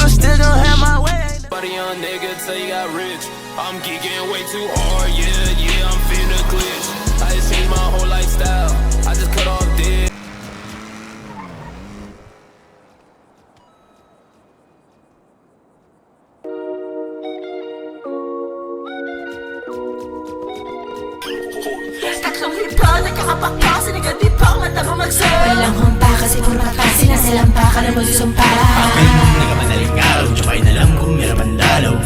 Still don't have my way. Body young nigga say you got rich. I'm geeking way too hard, yeah, I'm finna glitch. I just changed my whole lifestyle. I just cut off dead. Tatlong libo, nagkakapakpa, sinigabi pa ako mataba magsara. Walang humpa kasi puro magpasi na silang pa ka na magsusumpa. Nagkamadaling araw, tsaka'y nalang kung meron mandalaw.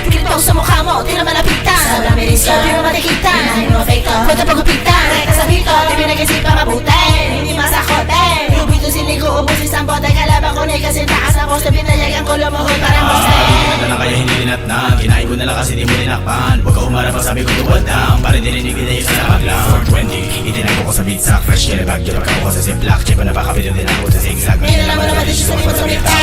Pikit mo sa mukha mo, di na malapitan. Sobrang bilis ko, di mo matikitan. Hinahin mo fake to, kwento pagupitan. Rekta sa bito, di pinag-isipan mabuti. Hindi masakote, lubito siligo, ubusis ang bote. Kalaban ko na kasi takas na poste. Binayagan ko lumuhod parang boste. Ito na kaya hindi linatnan, kinain ko na lang kasi di mo linakpan. Huwag ka umarap ang sabi ko tuwad lang, para dininig na yung salamat lang. 420, itinago ko sa beat sack, fresh yellow bag, yun ako sa ziplock. Chepa na baka video din ako sa zigzag. Ngayon alam mo naman din siya sa likod sa bitang.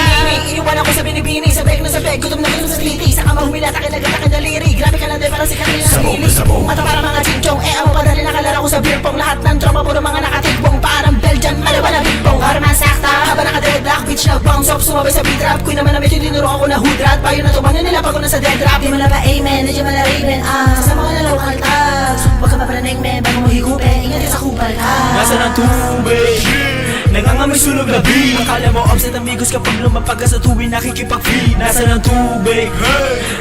Iiwan ako sa binibini, sa beg na sa beg. Gutom na gutom sa sliti, saka mahumila takin agad-akin daliri. Grabe ka lang din parang si Katrina sa Sabog pili. na sabog. Mata parang mga chinchong, amo pa dali nakalala ko sa beer pong. Lahat ng tropa puro mga nakatigbong, parang Belgian, malawa na bigbong. Orman sakta, haba naka-dreadlock, bitch na bounce up, sumabay sa beat rap. Queen naman na medyo tinuro ako na hood rat. Bayo na tumangan nila pag ako nasa dead rap. Di mo na ba amen, di mo na raven, sasama ko na local tags. Huwag ka mapalanig men, bago mo higupin, ingat yun sa kupal ka. Nasaan ang tubig? Nangangamoy sunog na beat. Akala mo upset amigos kapag lumapag ka sa tubig nakikipag-feed. Nasaan ang tubig?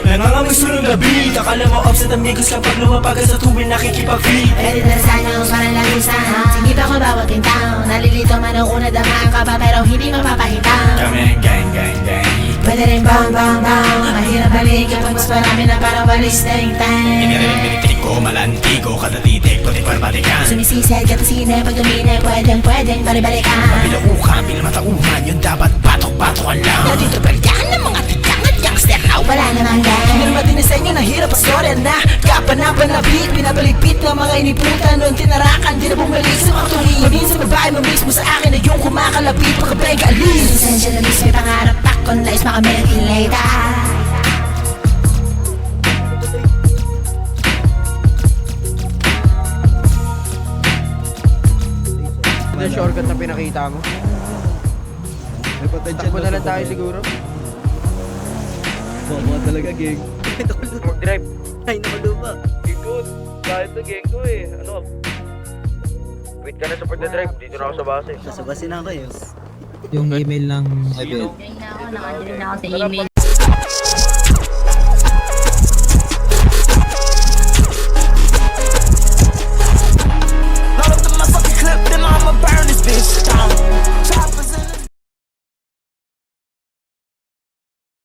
Nangangamoy sunog na beat. Akala mo upset amigos kapag lumapag ka sa tubig nakikipag-feed. Pwede na sana kung parang lagusan. Sige pa ko bawat tintang. Nalilito man ang una damaan ka pa pero hindi mapapahitang. Kami gang gang gang. Pwede rin bang bang bang. Mahirap balik kapag mas marami na parang walis ting-tang. Inirinig ko, malantigo, kada titik, puti barbatikan. Sumisised ka sine pag dumine. Pwedeng balik-balikan. Bilaukan, bilmatauhan, yun dapat batok-batokan lang. Dito balyakan ng mga tikang at youngster raw. Wala naman yan. Kinirma din sa inyo, nahirap ang storya na kapanapan na beat, pinabaligpit ng mga iniputan. Noon tinarakan, di na bumalik sa mga tuloy. Minsan babae mo mismo sa akin na yung kumakalapit, makabeg alis. Lisensya na miss may pangarap takon. Nais makamelate Ano yung shortcut na pinakita mo? May potential. Takbo na lang tayo siguro. Mga talaga, gang. Mag-drive. Ay, nakaluma. Ikot. Kahit na gang ko eh. Ano? Wait ka na sa pagdadrive. Dito na ako sa base. Sasabasin na kayo. Yung email ng Sino? Nakadrin na ako sa email